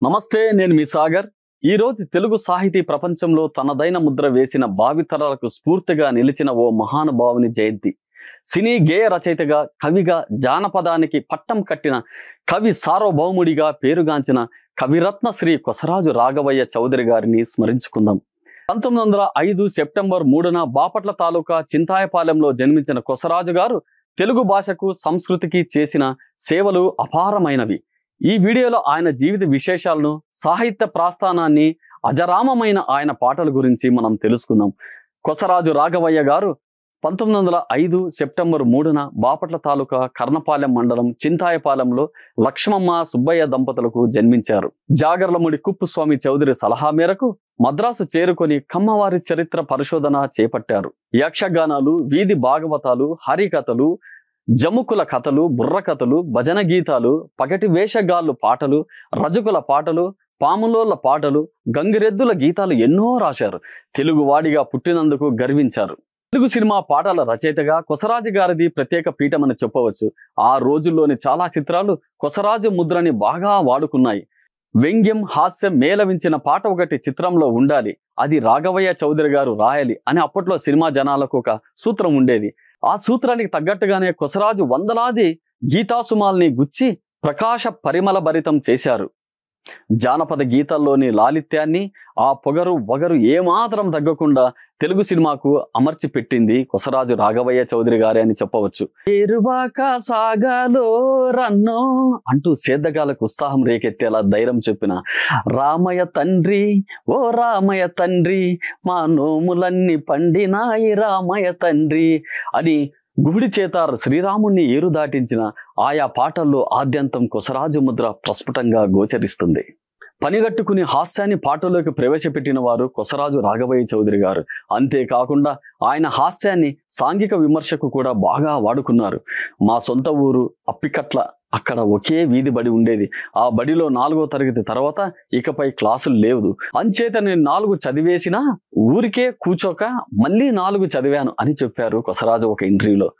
నమస్తే, నేను మీ సాగర్. ఈ రోజు తెలుగు సాహితీ ప్రపంచంలో తనదైన ముద్ర వేసిన భావితరాలకు స్ఫూర్తిగా నిలిచిన ఓ మహానుభావుని జయంతి. సినీ గేయ రచయితగా, కవిగా, జానపదానికి పట్టం కట్టిన కవి సార్వభౌముడిగా పేరుగాంచిన కవిరత్న శ్రీ కొసరాజు రాఘవయ్య చౌదరి గారిని స్మరించుకుందాం. 1905 సెప్టెంబర్ 3న బాపట్ల తాలూకా చింతాయపాలెంలో జన్మించిన కొసరాజు గారు తెలుగు భాషకు, సంస్కృతికి చేసిన సేవలు అపారమైనవి. ఈ వీడియోలో ఆయన జీవిత విశేషాలను, సాహిత్య ప్రాస్థానాన్ని, అజరామమైన ఆయన పాటల గురించి మనం తెలుసుకుందాం. కొసరాజు రాఘవయ్య గారు 1905 సెప్టెంబర్ 3న బాపట్ల తాలూకా కర్ణపాలెం మండలం చింతాయపాలెంలో లక్ష్మమ్మ, సుబ్బయ్య దంపతులకు జన్మించారు. జాగర్లముడి కుప్పుస్వామి చౌదరి సలహా మేరకు మద్రాసు చేరుకొని కమ్మవారి చరిత్ర పరిశోధన చేపట్టారు. యక్షగానాలు, వీధి భాగవతాలు, హరికథలు, జముకుల కథలు, బుర్ర కథలు, భజన గీతాలు, పగటి వేషగాళ్ళు పాటలు, రజకుల పాటలు, పాములోళ్ళ పాటలు, గంగిరెద్దుల గీతాలు ఎన్నో రాశారు. తెలుగువాడిగా పుట్టినందుకు గర్వించారు. తెలుగు సినిమా పాటల రచయితగా కొసరాజు గారిది ప్రత్యేక పీఠమని చెప్పవచ్చు. ఆ రోజుల్లోని చాలా చిత్రాలు కొసరాజు ముద్రని బాగా వాడుకున్నాయి. వ్యంగ్యం, హాస్యం మేళవించిన పాట ఒకటి చిత్రంలో ఉండాలి, అది రాఘవయ్య చౌదరి గారు రాయాలి అని అప్పట్లో సినిమా జనాలకు ఒక సూత్రం ఉండేది. ఆ సూత్రానికి తగ్గట్టుగానే కొసరాజు వందలాది గీతాసుమాల్ని గుచ్చి ప్రకాశ పరిమళ భరితం చేశారు. జానపద గీతాల్లోని లాలిత్యాన్ని, ఆ పొగరు వగరు ఏమాత్రం తగ్గకుండా తెలుగు సినిమాకు అమర్చి పెట్టింది కొసరాజు రాఘవయ్య చౌదరి గారే అని చెప్పవచ్చు. ఏరువాక సాగాలో రన్నో అంటూ సేద్దగాలకు ఉత్సాహం రేకెత్తేలా ధైర్యం చెప్పిన రామయ్య తండ్రి, ఓ రామయ్య తండ్రి, మా నోములన్నీ పండినాయి రామయ్య తండ్రి అని గుహుడి చేత శ్రీరాముణ్ణి ఏరు దాటించిన ఆయా పాటల్లో ఆద్యంతం కొసరాజు ముద్ర ప్రస్ఫుటంగా గోచరిస్తుంది. పనిగట్టుకుని హాస్యాన్ని పాటలోకి ప్రవేశపెట్టిన వారు కొసరాజు రాఘవయ్య చౌదరి గారు. అంతేకాకుండా ఆయన హాస్యాన్ని సాంఘిక విమర్శకు కూడా బాగా వాడుకున్నారు. మా సొంత ఊరు అప్పికట్ల, అక్కడ ఒకే వీధి బడి ఉండేది. ఆ బడిలో 4వ తరగతి తర్వాత ఇకపై క్లాసులు లేవు. అంచేత నేను 4 చదివేసినా ఊరికే కూర్చోక మళ్ళీ 4 చదివాను అని చెప్పారు కొసరాజు ఒక ఇంటర్వ్యూలో.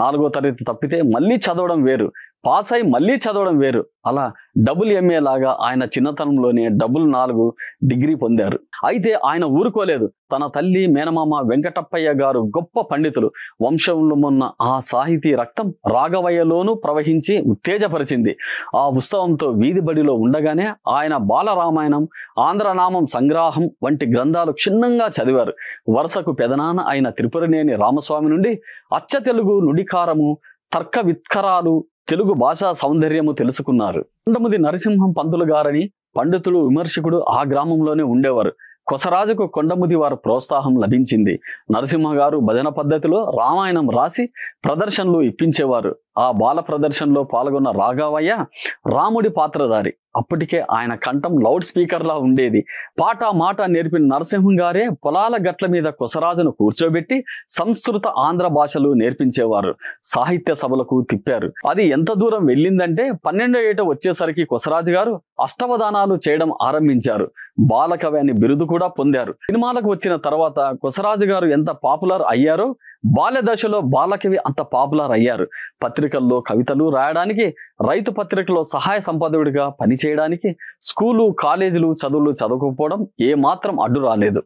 4వ తరగతి తప్పితే మళ్ళీ చదవడం వేరు, పాస్ అయి మళ్ళీ చదవడం వేరు. అలా డబుల్ MA లాగా ఆయన చిన్నతనంలోనే డబుల్ 4 డిగ్రీ పొందారు. అయితే ఆయన ఊరుకోలేదు. తన తల్లి మేనమామ వెంకటప్పయ్య గారు గొప్ప పండితులు. వంశంలో ఉన్న ఆ సాహితీ రక్తం రాఘవయ్యలోనూ ప్రవహించి ఉత్తేజపరిచింది. ఆ ఉత్సవంతో వీధి బడిలో ఉండగానే ఆయన బాలరామాయణం, ఆంధ్రనామం సంగ్రహం వంటి గ్రంథాలు క్షుణ్ణంగా చదివారు. వరుసకు పెదనాన్న అయిన త్రిపురనేని రామస్వామి నుండి అచ్చ తెలుగు నుడికారము, తర్క విత్కరాలు, తెలుగు భాషా సౌందర్యము తెలుసుకున్నారు. కొండముది నరసింహం పంతులు గారని పండితుడు, విమర్శకుడు ఆ గ్రామంలోనే ఉండేవారు. కొసరాజుకు కొండముది వారి ప్రోత్సాహం లభించింది. నరసింహ గారు భజన పద్ధతిలో రామాయణం రాసి ప్రదర్శనలు ఇప్పించేవారు. ఆ బాల ప్రదర్శనలో పాల్గొన్న రాఘవయ్య రాముడి పాత్రధారి. అప్పటికే ఆయన కంఠం లౌడ్ స్పీకర్లా ఉండేది. పాట మాట నేర్పిన నరసింహం గారే పొలాల గట్ల మీద కొసరాజును కూర్చోబెట్టి సంస్కృత, ఆంధ్ర భాషలు నేర్పించేవారు. సాహిత్య సభలకు తిప్పారు. అది ఎంత దూరం వెళ్ళిందంటే 12వ ఏట వచ్చేసరికి కొసరాజు గారు అష్టవధానాలు చేయడం ఆరంభించారు. బాలకవి అని బిరుదు కూడా పొందారు. సినిమాలకు వచ్చిన తర్వాత కొసరాజు గారు ఎంత పాపులర్ అయ్యారో బాల్య దశలో బాలకవి అంత పాపులర్ అయ్యారు. పత్రికల్లో కవితలు రాయడానికి, రైతు పత్రికలో సహాయ సంపాదకుడిగా పనిచేయడానికి, స్కూలు, కాలేజీలు చదువులు చదవకపోవడం ఏమాత్రం అడ్డు రాలేదు.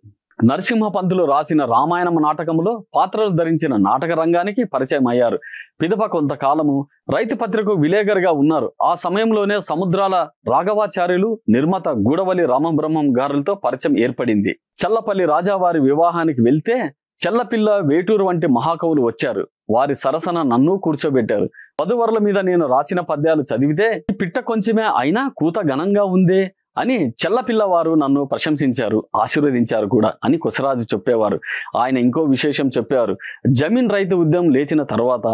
నరసింహ పంతులు రాసిన రామాయణం నాటకంలో పాత్రలు ధరించిన నాటక రంగానికి పరిచయం అయ్యారు. పిదప కొంతకాలము రైతు పత్రిక విలేకరుగా ఉన్నారు. ఆ సమయంలోనే సముద్రాల రాఘవాచార్యులు, నిర్మాత గూడవల్లి రామబ్రహ్మం గారులతో పరిచయం ఏర్పడింది. చల్లపల్లి రాజావారి వివాహానికి వెళ్తే చెల్లపిల్ల, వేటూరు వంటి మహాకవులు వచ్చారు. వారి సరసన నన్ను కూర్చోబెట్టారు. వధువరుల మీద నేను రాసిన పద్యాలు చదివితే ఈ పిట్ట కొంచెమే అయినా కూత ఘనంగా ఉందే అని చెల్లపిల్లవారు నన్ను ప్రశంసించారు, ఆశీర్వదించారు కూడా అని కొసరాజు చెప్పేవారు. ఆయన ఇంకో విశేషం చెప్పారు. జమీన్ రైతు ఉద్యమం లేచిన తర్వాత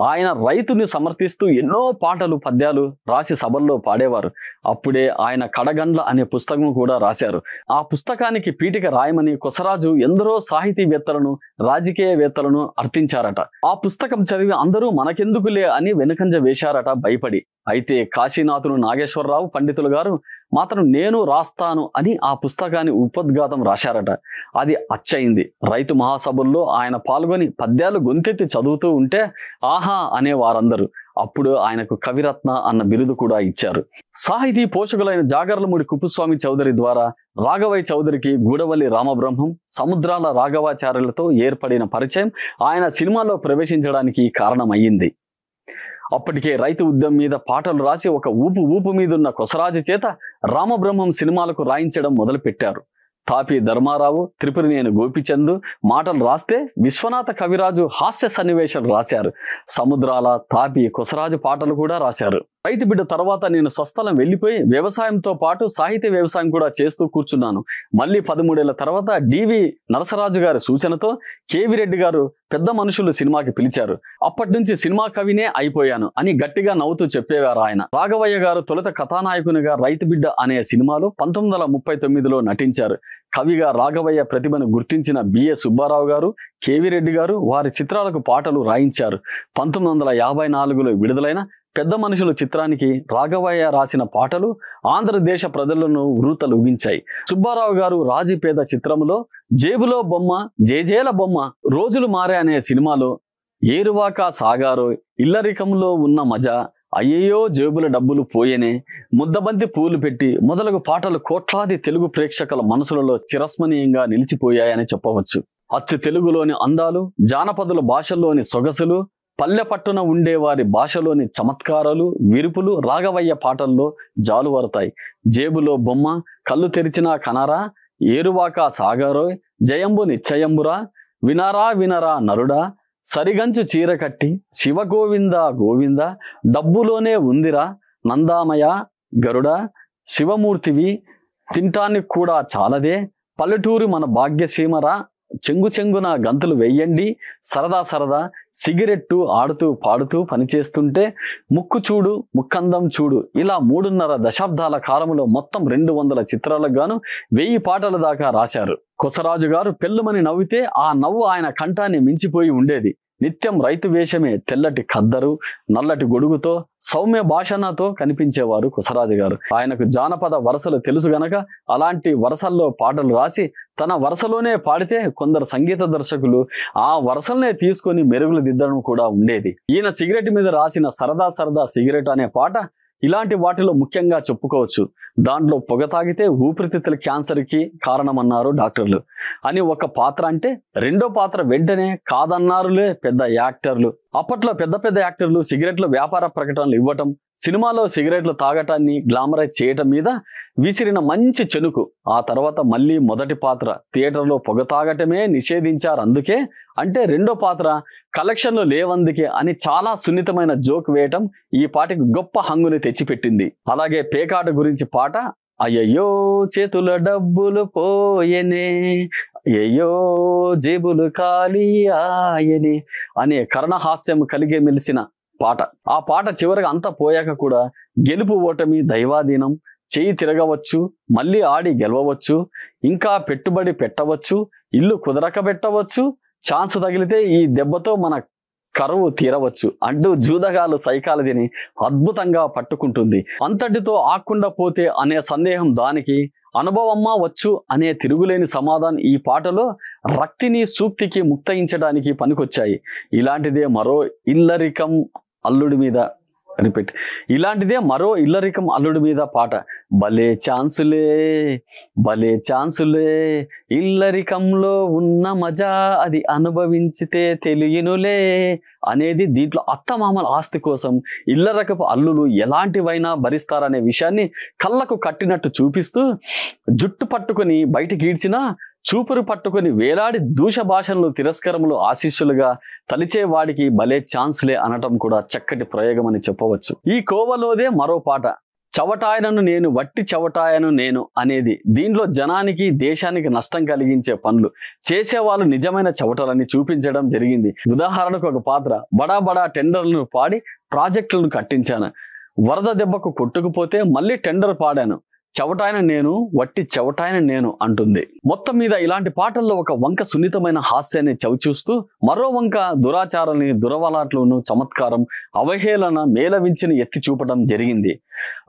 ఆయన రైతుని సమర్థిస్తూ ఎన్నో పాటలు, పద్యాలు రాసి సభల్లో పాడేవారు. అప్పుడే ఆయన కడగండ్ల అనే పుస్తకం కూడా రాశారు. ఆ పుస్తకానికి పీఠిక రాయమని కొసరాజు ఎందరో సాహితీవేత్తలను, రాజకీయవేత్తలను అర్థించారట. ఆ పుస్తకం చదివి అందరూ మనకెందుకులే అని వెనుకంజ వేశారట భయపడి. అయితే కాశీనాథుడు నాగేశ్వరరావు పండితులు గారు మాత్రం నేను రాస్తాను అని ఆ పుస్తకాన్ని ఉపోద్ఘాతం రాశారట. అది అచ్చయింది. రైతు మహాసభల్లో ఆయన పాల్గొని పద్యాలు గొంతెత్తి చదువుతూ ఉంటే ఆహా అనే వారందరూ. అప్పుడు ఆయనకు కవిరత్న అన్న బిరుదు కూడా ఇచ్చారు. సాహితీ పోషకులైన జాగర్లమూడి కుప్పుస్వామి చౌదరి ద్వారా రాఘవయ్య చౌదరికి గూడవల్లి రామబ్రహ్మం, సముద్రాల రాఘవాచార్యులతో ఏర్పడిన పరిచయం ఆయన సినిమాలో ప్రవేశించడానికి కారణమయ్యింది. అప్పటికే రైతు ఉద్యమం మీద పాటలు రాసి ఒక ఊపు మీదున్న కొసరాజు చేత రామబ్రహ్మం సినిమాలకు రాయించడం మొదలుపెట్టారు. తాపి ధర్మారావు, త్రిపురనేని గోపిచంద్ మాటలు రాస్తే విశ్వనాథ కవిరాజు హాస్య సన్నివేశాలు రాశారు. సముద్రాల, తాపి, కొసరాజు పాటలు కూడా రాశారు. రైతు బిడ్డ తర్వాత నేను స్వస్థలం వెళ్ళిపోయి వ్యవసాయంతో పాటు సాహిత్య వ్యవసాయం కూడా చేస్తూ కూర్చున్నాను. మళ్ళీ 13 ఏళ్ల తర్వాత డివి నరసరాజు గారి సూచనతో కేవి రెడ్డి గారు పెద్ద మనుషులు సినిమాకి పిలిచారు. అప్పటి నుంచి సినిమా కవినే అయిపోయాను అని గట్టిగా నవ్వుతూ చెప్పేవారు ఆయన. రాఘవయ్య గారు తొలుత కథానాయకునిగా రైతు బిడ్డ అనే సినిమాలో 1939లో నటించారు. కవిగా రాఘవయ్య ప్రతిభను గుర్తించిన బిఏ సుబ్బారావు గారు, కేవి రెడ్డి గారు వారి చిత్రాలకు పాటలు రాయించారు. 1954లో విడుదలైన పెద్ద మనుషులు చిత్రానికి రాఘవయ్య రాసిన పాటలు ఆంధ్రదేశ ప్రజలను ఉర్రూతలూగించాయి. సుబ్బారావు గారు రాజీపేద చిత్రంలో జేబులో బొమ్మ, జేజేల బొమ్మ, రోజులు మారే అనే సినిమాలో ఏరువాక సాగారో, ఇల్లరికంలో ఉన్న మజా, అయ్యయ్యో జేబుల డబ్బులు పోయేనే, ముద్దబంతి పూలు పెట్టి మొదలగు పాటలు కోట్లాది తెలుగు ప్రేక్షకుల మనసులలో చిరస్మరణీయంగా నిలిచిపోయాయని చెప్పవచ్చు. అచ్చు తెలుగులోని అందాలు, జానపదుల భాషల్లోని సొగసులు, పల్లె పట్టున ఉండేవారి భాషలోని చమత్కారాలు, విరుపులు రాఘవయ్య పాటల్లో జాలువరతాయి. జేబులో బొమ్మ, కళ్ళు తెరిచిన కనరా, ఏరువాక సాగారోయ్, జయంబు నిశ్చయంబురా, వినరా వినరా నరుడా, సరిగంచు చీర కట్టి, శివగోవింద గోవింద, డబ్బులోనే ఉందిరా, నందామయ గరుడ, శివమూర్తివి, తింటానికి కూడా చాలదే, పల్లెటూరు మన భాగ్యసీమరా, చెంగున గంతులు వెయ్యండి, సరదా సరదా, సిగరెట్టు ఆడుతూ పాడుతూ పనిచేస్తుంటే, ముక్కు చూడు ముక్కందం చూడు, ఇలా 3.5 దశాబ్దాల కాలంలో మొత్తం 200 చిత్రాలకు గాను 1000 పాటల దాకా రాశారు. కొసరాజు గారు పెళ్ళుమని నవ్వితే ఆ నవ్వు ఆయన కంఠాన్ని మించిపోయి ఉండేది. నిత్యం రైతు వేషమే, తెల్లటి ఖద్దరు, నల్లటి గొడుగుతో, సౌమ్య భాషణతో కనిపించేవారు కొసరాజు గారు. ఆయనకు జానపద వరసలు తెలుసు గనక అలాంటి వరసల్లో పాటలు రాసి తన వరసలోనే పాడితే కొందరు సంగీత దర్శకులు ఆ వరసలనే తీసుకొని మెరుగులు దిద్దడం కూడా ఉండేది. ఈయన సిగరెట్ మీద రాసిన సరదా సరదా సిగరెట్ అనే పాట ఇలాంటి వాటిలో ముఖ్యంగా చెప్పుకోవచ్చు. దాంట్లో పొగ తాగితే ఊపిరితిత్తుల క్యాన్సర్కి కారణమన్నారు డాక్టర్లు అని ఒక పాత్ర అంటే, రెండో పాత్ర వెంటనే కాదన్నారులే పెద్ద యాక్టర్లు. అప్పట్లో పెద్ద యాక్టర్లు సిగరెట్ల వ్యాపార ప్రకటనలు ఇవ్వటం, సినిమాలో సిగరెట్లు తాగటాన్ని గ్లామరైజ్ చేయటం మీద విసిరిన మంచి చెనుకు. ఆ తర్వాత మళ్ళీ మొదటి పాత్ర థియేటర్లో పొగ తాగటమే నిషేధించారు అందుకే, అంటే రెండో పాత్ర కలెక్షన్లు లేవందుకే అని చాలా సున్నితమైన జోక్ వేయటం ఈ పాటకి గొప్ప హంగుని తెచ్చిపెట్టింది. అలాగే పేకాట గురించి పాట, అయ్యయ్యో చేతుల డబ్బులు పోయెనే, అయ్యయ్యో జేబులు ఖాళీ ఆయనే అనే కర్ణహాస్యం కలిగే మెలిసిన పాట. ఆ పాట చివరిగా అంతా పోయాక కూడా గెలుపు ఓటమి దైవాధీనం, చెయ్యి తిరగవచ్చు, మళ్ళీ ఆడి గెలవవచ్చు, ఇంకా పెట్టుబడి పెట్టవచ్చు, ఇల్లు కుదరకబెట్టవచ్చు, ఛాన్స్ తగిలితే ఈ దెబ్బతో మన కరువు తీరవచ్చు అంటూ జూదగాలు సైకాలజీని అద్భుతంగా పట్టుకుంటుంది. అంతటితో ఆకుండా పోతే అనే సందేహం దానికి, అనుభవమ్మా వచ్చు అనే తిరుగులేని సమాధానం ఈ పాటలో రక్తిని సూక్తికి ముక్తయించడానికి పనికొచ్చాయి. ఇలాంటిదే మరో ఇల్లరికం అల్లుడి మీద రిపీట్ ఇలాంటిదే మరో ఇల్లరికం అల్లుడి మీద పాట, భలే ఛాన్సులే ఇల్లరికంలో ఉన్న మజా అది అనుభవించితే తెలియనులే అనేది. దీంట్లో అత్తమామల ఆస్తి కోసం ఇల్లరకపు అల్లులు ఎలాంటివైనా భరిస్తారనే విషయాన్ని కళ్ళకు కట్టినట్టు చూపిస్తూ, జుట్టు పట్టుకొని బయటికి ఈడ్చినా చూపురు పట్టుకొని వేలాడి దూష భాషలు తిరస్కారములు ఆశీస్సులుగా తలిచే వాడికి భలే ఛాన్స్లే అనటం కూడా చక్కటి ప్రయోగం అని చెప్పవచ్చు. ఈ కోవలోదే మరో పాట, చవటాయనను నేను వట్టి చవటాయను నేను అనేది. దీంట్లో జనానికి దేశానికి నష్టం కలిగించే పనులు చేసేవాళ్ళు నిజమైన చవటలని చూపించడం జరిగింది. ఉదాహరణకు ఒక పాత్ర, బడా టెండర్లను పాడి ప్రాజెక్టులను కట్టించాను, వరద దెబ్బకు కొట్టుకుపోతే మళ్ళీ టెండర్ పాడాను, చవటాయన నేను వట్టి చవటాయన నేను అంటుంది. మొత్తం మీద ఇలాంటి పాటల్లో ఒక వంక సున్నితమైన హాస్యాన్ని చవిచూస్తూ, మరో వంక దురాచారాన్ని, దురవలాట్లను, చమత్కారం, అవహేళన, మేలవించిని ఎత్తి చూపడం జరిగింది.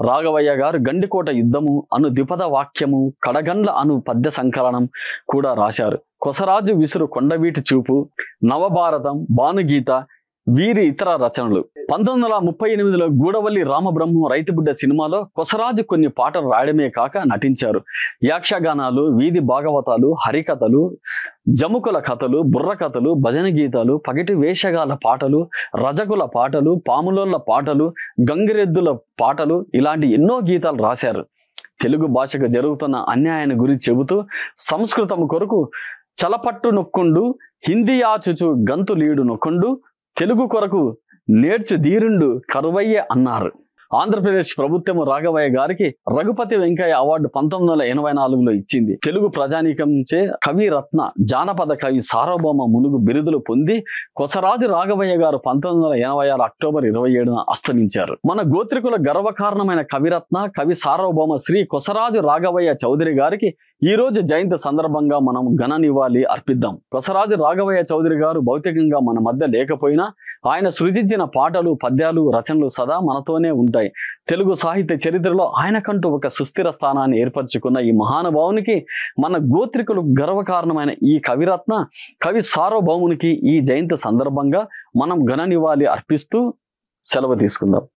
రాఘవయ్య గారు గండికోట యుద్ధము అను ద్విపద వాక్యము, కడగండ్ల అను పద్య సంకలనం కూడా రాశారు. కొసరాజు విసురు కొండవీటి చూపు, నవభారతం, భానుగీత వీరి ఇతర రచనలు 1938లో గూడవల్లి రామబ్రహ్మం రైతుబిడ్డ సినిమాలో కొసరాజు కొన్ని పాటలు రాయడమే కాక నటించారు. యక్షగానాలు, వీధి భాగవతాలు, హరికథలు, జముకుల కథలు, బుర్ర కథలు, భజన గీతాలు, పగటి వేషగాల పాటలు, రజకుల పాటలు, పాములోళ్ళ పాటలు, గంగిరెద్దుల పాటలు ఇలాంటి ఎన్నో గీతాలు రాశారు. తెలుగు భాషకు జరుగుతున్న అన్యాయాన్ని గురించి చెబుతూ సంస్కృతం కొరకు చలపట్టు నొక్కుండు, హిందీ ఆచుచు గంతు లీడు నొక్కుండు, తెలుగు కొరకు నేర్చు ధీరుండు కరువయ్య అన్నారు. ఆంధ్రప్రదేశ్ ప్రభుత్వం రాఘవయ్య గారికి రఘుపతి వెంకయ్య అవార్డు 1984లో ఇచ్చింది. తెలుగు ప్రజానీకంచే కవి రత్న, జానపద కవి సార్వభౌమ మునుగు బిరుదులు పొంది కొసరాజు రాఘవయ్య గారు 1986 అక్టోబర్ 27న అస్తమించారు. మన గోత్రికుల గర్వకారణమైన కవిరత్న, కవి సార్వభౌమ శ్రీ కొసరాజు రాఘవయ్య చౌదరి గారికి ఈ రోజు జయంతి సందర్భంగా మనం ఘన నివాళి అర్పిద్దాం. కొసరాజు రాఘవయ్య చౌదరి గారు భౌతికంగా మన మధ్య లేకపోయినా ఆయన సృజించిన పాటలు, పద్యాలు, రచనలు సదా మనతోనే ఉంటాయి. తెలుగు సాహిత్య చరిత్రలో ఆయనకంటూ ఒక సుస్థిర స్థానాన్ని ఏర్పరచుకున్న ఈ మహానుభావునికి, మన గోత్రికులు గర్వకారణమైన ఈ కవిరత్న, కవి సార్వభౌమునికి ఈ జయంతి సందర్భంగా మనం ఘన నివాళి అర్పిస్తూ సెలవు తీసుకుందాం.